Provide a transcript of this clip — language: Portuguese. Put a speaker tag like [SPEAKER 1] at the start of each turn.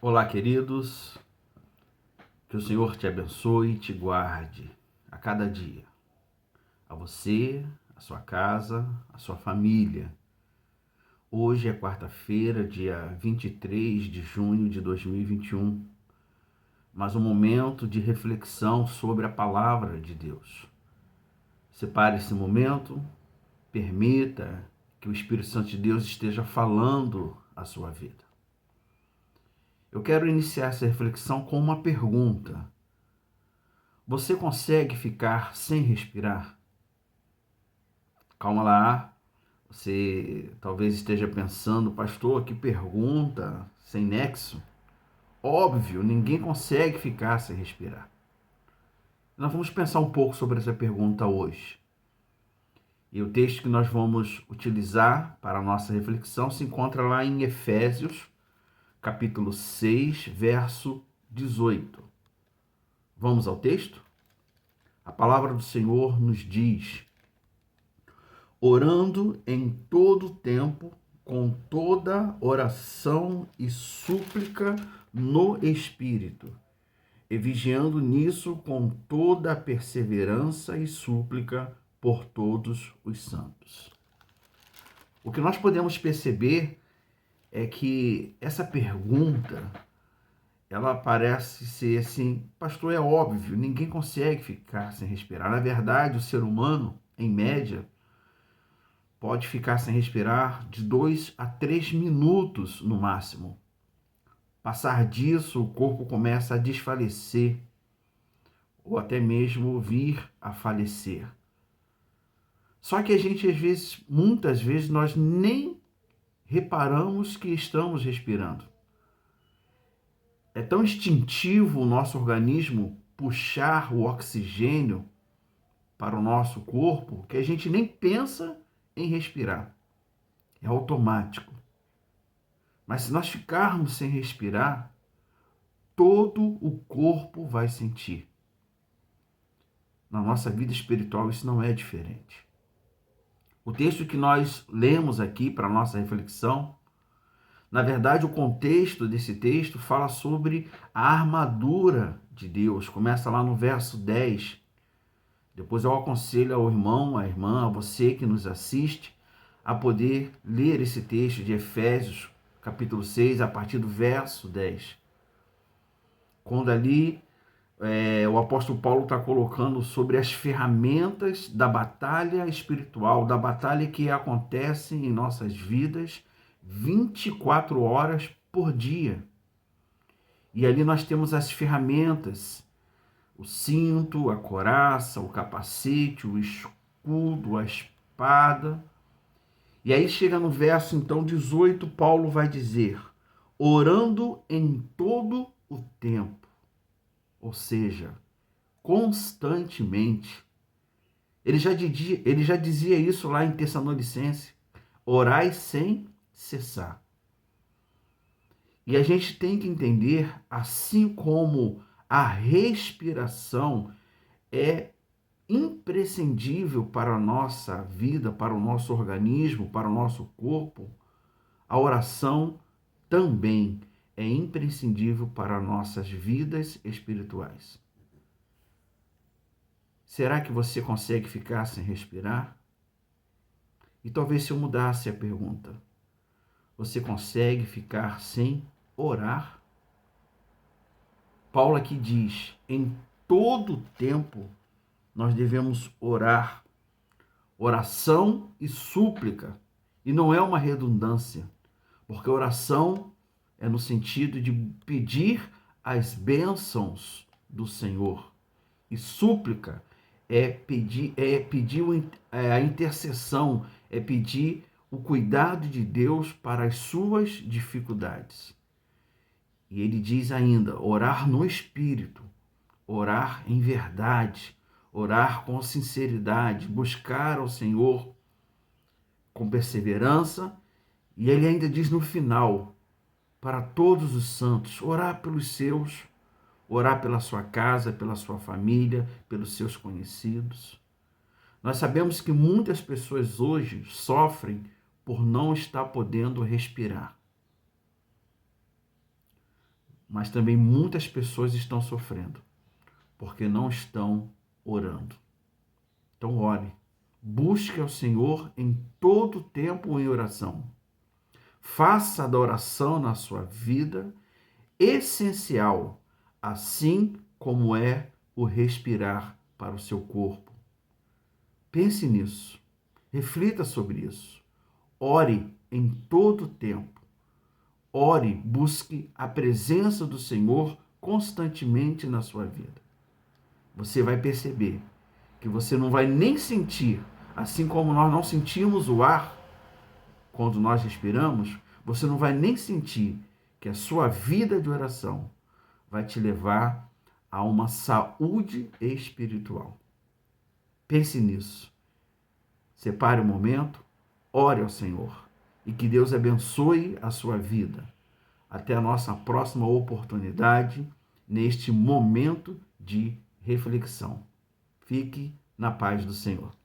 [SPEAKER 1] Olá, queridos, que o Senhor te abençoe e te guarde a cada dia, a você, a sua casa, a sua família. Hoje é quarta-feira, dia 23 de junho de 2021, mas um momento de reflexão sobre a palavra de Deus. Separe esse momento, permita que o Espírito Santo de Deus esteja falando a sua vida. Eu quero iniciar essa reflexão com uma pergunta. Você consegue ficar sem respirar? Calma lá, você talvez esteja pensando, pastor, que pergunta sem nexo. Óbvio, ninguém consegue ficar sem respirar. Nós vamos pensar um pouco sobre essa pergunta hoje. E o texto que nós vamos utilizar para a nossa reflexão se encontra lá em Efésios, capítulo 6, verso 18. Vamos ao texto? A palavra do Senhor nos diz: orando em todo tempo, com toda oração e súplica no Espírito, e vigiando nisso com toda perseverança e súplica por todos os santos. O que nós podemos perceber é que essa pergunta, ela parece ser assim, pastor, é óbvio, ninguém consegue ficar sem respirar. Na verdade, o ser humano, em média, pode ficar sem respirar de 2 a 3 minutos no máximo. Passar disso, o corpo começa a desfalecer ou até mesmo vir a falecer. Só que a gente, muitas vezes, nós nem reparamos que estamos respirando. É tão instintivo o nosso organismo puxar o oxigênio para o nosso corpo que a gente nem pensa em respirar. É automático. Mas se nós ficarmos sem respirar, todo o corpo vai sentir. Na nossa vida espiritual isso não é diferente. O texto que nós lemos aqui para a nossa reflexão, na verdade o contexto desse texto fala sobre a armadura de Deus. Começa lá no verso 10. Depois eu aconselho ao irmão, à irmã, a você que nos assiste, a poder ler esse texto de Efésios, capítulo 6, a partir do verso 10. Quando ali o apóstolo Paulo está colocando sobre as ferramentas da batalha espiritual, da batalha que acontece em nossas vidas 24 horas por dia. E ali nós temos as ferramentas, o cinto, a couraça, o capacete, o escudo, a espada. E aí chega no verso, então, 18, Paulo vai dizer, orando em todo o tempo, ou seja, constantemente. Ele já dizia isso lá em Tessalonicenses, orai sem cessar. E a gente tem que entender, assim como a respiração é imprescindível para a nossa vida, para o nosso organismo, para o nosso corpo, a oração também é imprescindível para nossas vidas espirituais. Será que você consegue ficar sem respirar? E talvez se eu mudasse a pergunta, você consegue ficar sem orar? Paulo aqui diz, em todo tempo nós devemos orar, oração e súplica. E não é uma redundância, porque oração é no sentido de pedir as bênçãos do Senhor. E súplica é pedir a intercessão, é pedir o cuidado de Deus para as suas dificuldades. E ele diz ainda, orar no Espírito, orar em verdade, orar com sinceridade, buscar ao Senhor com perseverança. E ele ainda diz no final, para todos os santos, orar pelos seus, orar pela sua casa, pela sua família, pelos seus conhecidos. Nós sabemos que muitas pessoas hoje sofrem por não estar podendo respirar. mas também muitas pessoas estão sofrendo porque não estão orando. Então ore, busque ao Senhor em todo tempo em oração. Faça da oração na sua vida essencial, assim como é o respirar para o seu corpo. Pense nisso, reflita sobre isso. Ore em todo tempo. Ore, busque a presença do Senhor constantemente na sua vida. Você vai perceber que você não vai nem sentir, assim como nós não sentimos o ar quando nós respiramos, você não vai nem sentir que a sua vida de oração vai te levar a uma saúde espiritual. Pense nisso. Separe um momento, ore ao Senhor e que Deus abençoe a sua vida. Até a nossa próxima oportunidade neste momento de reflexão. Fique na paz do Senhor.